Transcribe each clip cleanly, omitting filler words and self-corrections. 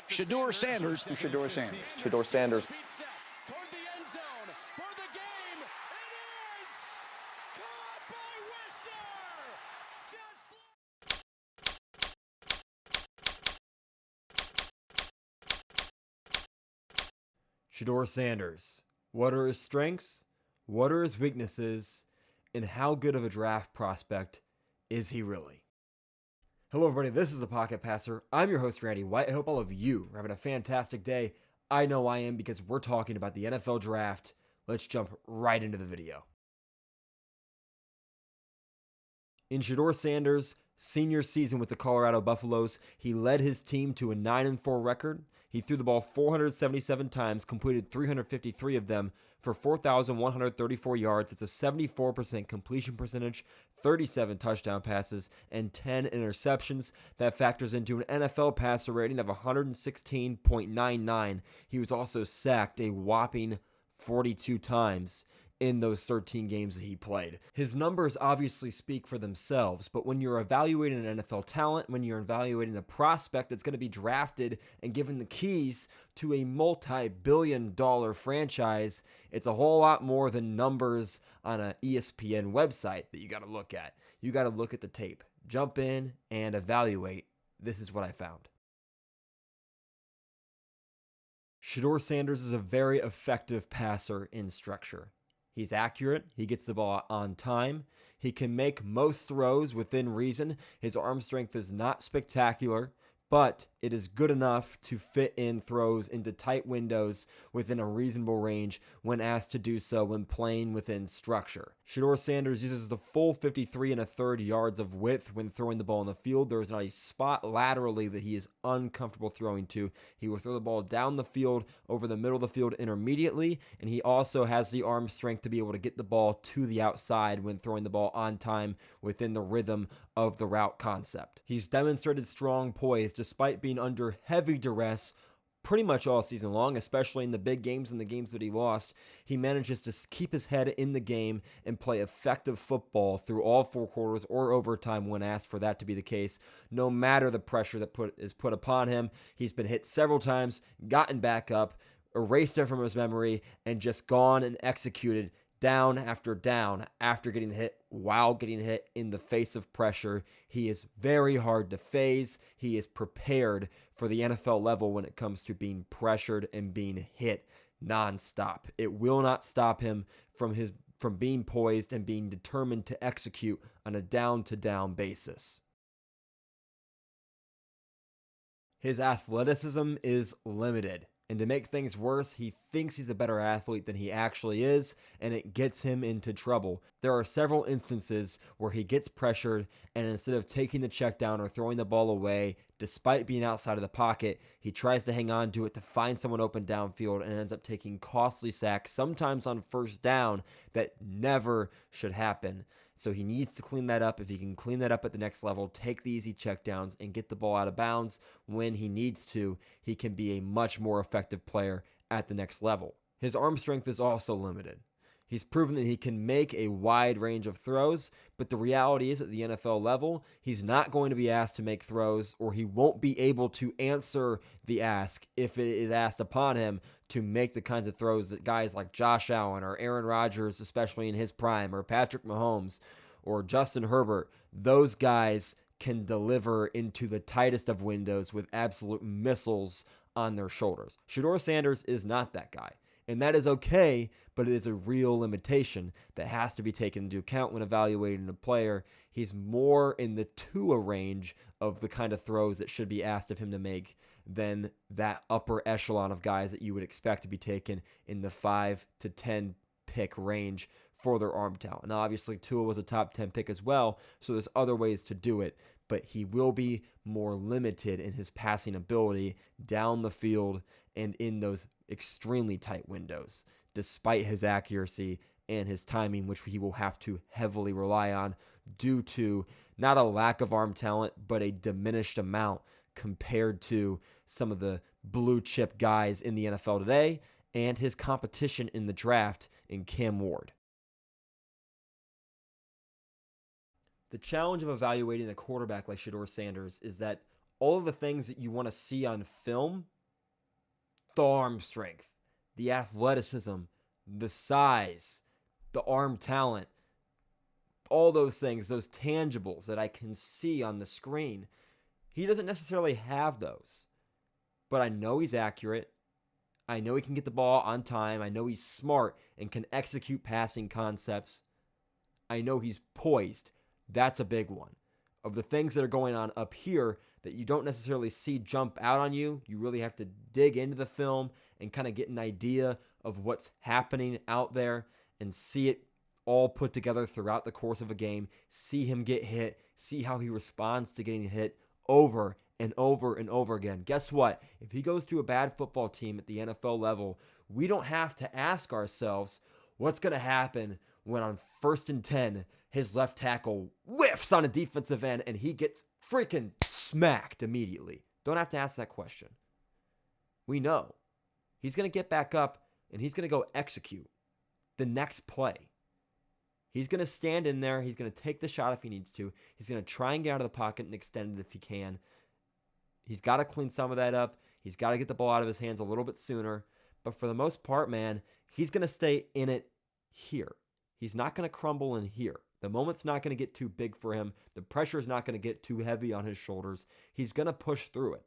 Shedeur Sanders. Shedeur Sanders. Shedeur Sanders. Toward the end zone for the game. It is caught by Wister. Shedeur Sanders. What are his strengths? What are his weaknesses? And how good of a draft prospect is he really? Hello everybody, this is the Pocket Passer. I'm your host Randy White. I hope all of you are having a fantastic day. I know I am because we're talking about the NFL Draft. Let's jump right into the video. In Shedeur Sanders' senior season with the Colorado Buffaloes, he led his team to a 9-4 record. He threw the ball 477 times, completed 353 of them for 4,134 yards. It's a 74% completion percentage, 37 touchdown passes, and 10 interceptions. That factors into an NFL passer rating of 116.99. He was also sacked a whopping 42 times in those 13 games that he played. His numbers obviously speak for themselves, but when you're evaluating an NFL talent, when you're evaluating a prospect that's going to be drafted and given the keys to a multi-billion-dollar franchise, it's a whole lot more than numbers on an ESPN website that you got to look at. You got to look at the tape, jump in and evaluate. This is what I found. Shedeur Sanders is a very effective passer in structure. He's accurate. He gets the ball on time. He can make most throws within reason. His arm strength is not spectacular, but it is good enough to fit in throws into tight windows within a reasonable range when asked to do so when playing within structure. Shedeur Sanders uses the full 53 1/3 yards of width when throwing the ball in the field. There is not a spot laterally that he is uncomfortable throwing to. He will throw the ball down the field, over the middle of the field intermediately, and he also has the arm strength to be able to get the ball to the outside when throwing the ball on time within the rhythm of the route concept. He's demonstrated strong poise despite being under heavy duress pretty much all season long, especially in the big games and the games that he lost. He manages to keep his head in the game and play effective football through all four quarters or overtime when asked for that to be the case. No matter the pressure that is put upon him, he's been hit several times, gotten back up, erased it from his memory, and just gone and executed down after getting hit while getting hit in the face of pressure. He is very hard to phase. He is prepared for the NFL level when it comes to being pressured and being hit nonstop. It will not stop him from being poised and being determined to execute on a down-to-down basis. His athleticism is limited. And to make things worse, he thinks he's a better athlete than he actually is, and it gets him into trouble. There are several instances where he gets pressured, and instead of taking the check down or throwing the ball away, despite being outside of the pocket, he tries to hang on to it to find someone open downfield and ends up taking costly sacks, sometimes on first down, that never should happen. So he needs to clean that up. If he can clean that up at the next level, take the easy checkdowns and get the ball out of bounds when he needs to, he can be a much more effective player at the next level. His arm strength is also limited. He's proven that he can make a wide range of throws, but the reality is at the NFL level, he's not going to be asked to make throws, or he won't be able to answer the ask if it is asked upon him to make the kinds of throws that guys like Josh Allen or Aaron Rodgers, especially in his prime, or Patrick Mahomes or Justin Herbert, those guys can deliver into the tightest of windows with absolute missiles on their shoulders. Shedeur Sanders is not that guy. And that is okay, but it is a real limitation that has to be taken into account when evaluating a player. He's more in the Tua range of the kind of throws that should be asked of him to make than that upper echelon of guys that you would expect to be taken in the 5 to 10 pick range for their arm talent. Now, obviously, Tua was a top 10 pick as well, so there's other ways to do it, but he will be more limited in his passing ability down the field and in those extremely tight windows, despite his accuracy and his timing, which he will have to heavily rely on due to not a lack of arm talent, but a diminished amount compared to some of the blue chip guys in the NFL today and his competition in the draft in Cam Ward. The challenge of evaluating a quarterback like Shedeur Sanders is that all of the things that you want to see on film the arm strength, the athleticism, the size, the arm talent, all those things, those tangibles that I can see on the screen. He doesn't necessarily have those, but I know he's accurate. I know he can get the ball on time. I know he's smart and can execute passing concepts. I know he's poised. That's a big one. Of the things that are going on up here that you don't necessarily see jump out on you, you really have to dig into the film and kind of get an idea of what's happening out there and see it all put together throughout the course of a game, see him get hit, see how he responds to getting hit over and over and over again. Guess what? If he goes to a bad football team at the NFL level, we don't have to ask ourselves what's going to happen when on 1st and 10, his left tackle whiffs on a defensive end and he gets freaking smacked immediately. Don't have to ask that question. We know he's going to get back up and he's going to go execute the next play. He's going to stand in there. He's going to take the shot if he needs to. He's going to try and get out of the pocket and extend it if he can. He's got to clean some of that up. He's got to get the ball out of his hands a little bit sooner. But for the most part, man, he's going to stay in it here. He's not going to crumble in here. The moment's not going to get too big for him. The pressure is not going to get too heavy on his shoulders. He's going to push through it.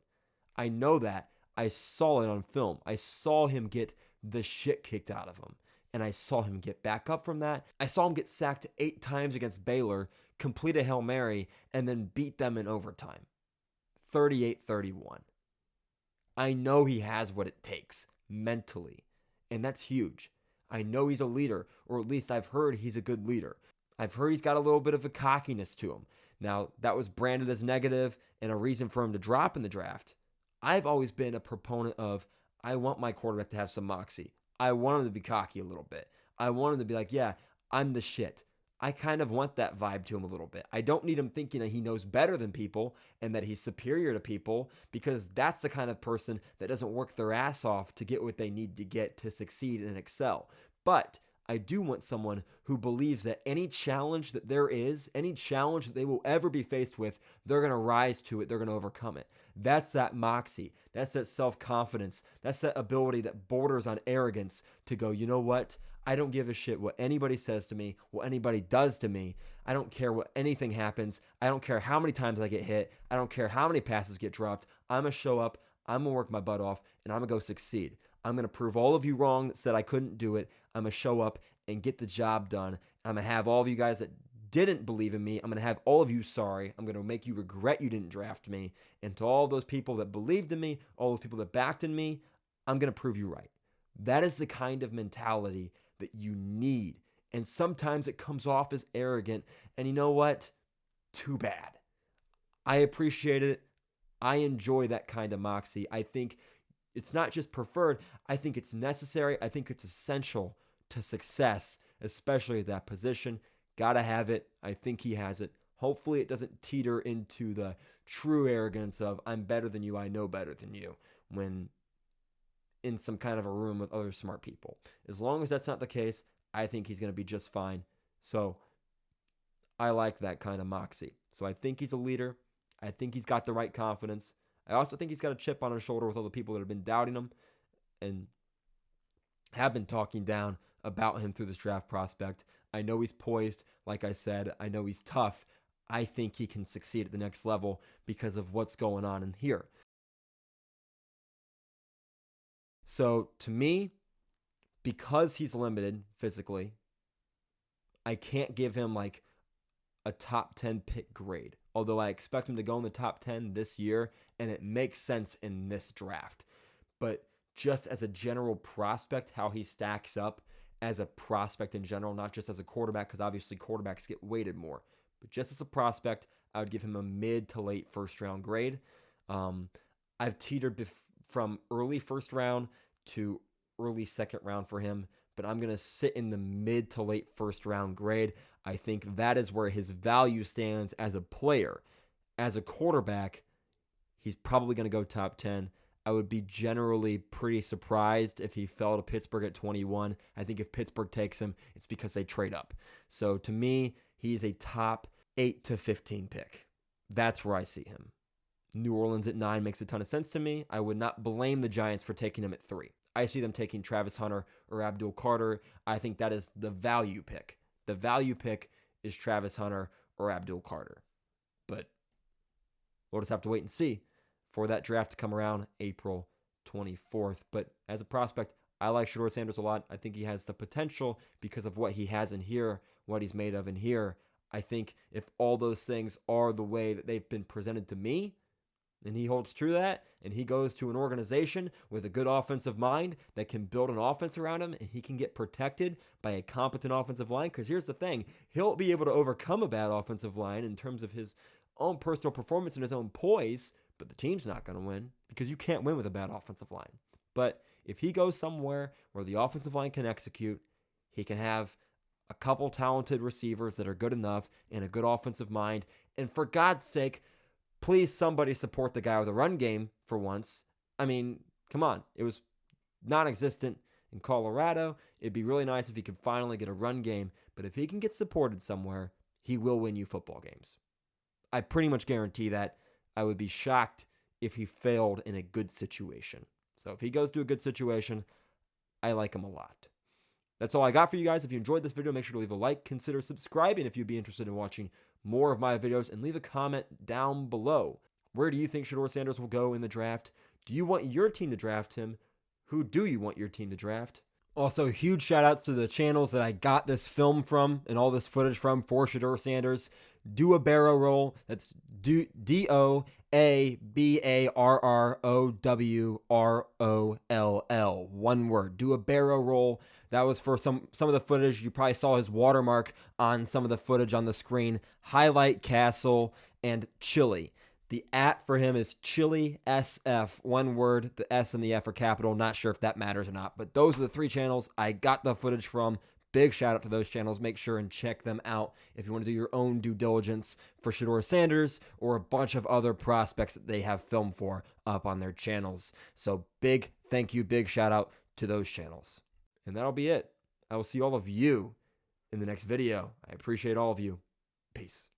I know that. I saw it on film. I saw him get the shit kicked out of him. And I saw him get back up from that. I saw him get sacked 8 times against Baylor, complete a Hail Mary, and then beat them in overtime. 38-31. I know he has what it takes mentally, and that's huge. I know he's a leader, or at least I've heard he's a good leader. I've heard he's got a little bit of a cockiness to him. Now, that was branded as negative and a reason for him to drop in the draft. I've always been a proponent of, I want my quarterback to have some moxie. I want him to be cocky a little bit. I want him to be like, yeah, I'm the shit. I kind of want that vibe to him a little bit. I don't need him thinking that he knows better than people and that he's superior to people, because that's the kind of person that doesn't work their ass off to get what they need to get to succeed and excel. But I do want someone who believes that any challenge that there is, any challenge that they will ever be faced with, they're going to rise to it. They're going to overcome it. That's that moxie. That's that self-confidence. That's that ability that borders on arrogance to go, you know what? I don't give a shit what anybody says to me, what anybody does to me. I don't care what anything happens. I don't care how many times I get hit. I don't care how many passes get dropped. I'm going to show up. I'm going to work my butt off, and I'm going to go succeed. I'm going to prove all of you wrong that said I couldn't do it. I'm going to show up and get the job done. I'm going to have all of you guys that didn't believe in me, I'm going to have all of you sorry. I'm going to make you regret you didn't draft me. And to all those people that believed in me, all those people that backed in me, I'm going to prove you right. That is the kind of mentality that you need. And sometimes it comes off as arrogant. And you know what? Too bad. I appreciate it. I enjoy that kind of moxie. I think it's not just preferred. I think it's necessary. I think it's essential to success, especially at that position. Gotta have it. I think he has it. Hopefully it doesn't teeter into the true arrogance of I'm better than you, I know better than you, when in some kind of a room with other smart people. As long as that's not the case, I think he's going to be just fine. So I like that kind of moxie. So I think he's a leader. I think he's got the right confidence. I also think he's got a chip on his shoulder with all the people that have been doubting him and have been talking down about him through this draft prospect. I know he's poised, like I said. I know he's tough. I think he can succeed at the next level because of what's going on in here. So to me, because he's limited physically, I can't give him like a top 10 pick grade. Although I expect him to go in the top 10 this year, and it makes sense in this draft. But just as a general prospect, how he stacks up as a prospect in general, not just as a quarterback, because obviously quarterbacks get weighted more. But just as a prospect, I would give him a mid to late first round grade. I've teetered from early first round to early second round for him, but I'm going to sit in the mid to late first round grade. I think that is where his value stands as a player. As a quarterback, he's probably going to go top 10. I would be generally pretty surprised if he fell to Pittsburgh at 21. I think if Pittsburgh takes him, it's because they trade up. So to me, he's a top 8 to 15 pick. That's where I see him. New Orleans at 9 makes a ton of sense to me. I would not blame the Giants for taking him at 3. I see them taking Travis Hunter or Abdul Carter. I think that is the value pick. The value pick is Travis Hunter or Abdul Carter. But we'll just have to wait and see for that draft to come around April 24th. But as a prospect, I like Shedeur Sanders a lot. I think he has the potential because of what he has in here, what he's made of in here. I think if all those things are the way that they've been presented to me, and he holds true to that, and he goes to an organization with a good offensive mind that can build an offense around him, and he can get protected by a competent offensive line. Because here's the thing, he'll be able to overcome a bad offensive line in terms of his own personal performance and his own poise, but the team's not going to win because you can't win with a bad offensive line. But if he goes somewhere where the offensive line can execute, he can have a couple talented receivers that are good enough and a good offensive mind. And for God's sake, please somebody support the guy with a run game for once. I mean, come on. It was non-existent in Colorado. It'd be really nice if he could finally get a run game. But if he can get supported somewhere, he will win you football games. I pretty much guarantee that. I would be shocked if he failed in a good situation. So if he goes to a good situation, I like him a lot. That's all I got for you guys. If you enjoyed this video, make sure to leave a like. Consider subscribing if you'd be interested in watching more of my videos, and leave a comment down below. Where do you think Shedeur Sanders will go in the draft? Do you want your team to draft him? Who do you want your team to draft? Also, huge shout outs to the channels that I got this film from and all this footage from for Shedeur Sanders. Do a barrel roll. That's DOABARROWROLL. One word. Do a barrel roll. That was for some of the footage. You probably saw his watermark on some of the footage on the screen. Highlight Castle and Chili. The @ for him is Chili SF. One word. The S and the F are capital. Not sure if that matters or not. But those are the 3 channels I got the footage from. Big shout out to those channels. Make sure and check them out if you want to do your own due diligence for Shedeur Sanders or a bunch of other prospects that they have film for up on their channels. So big thank you, big shout out to those channels. And that'll be it. I will see all of you in the next video. I appreciate all of you. Peace.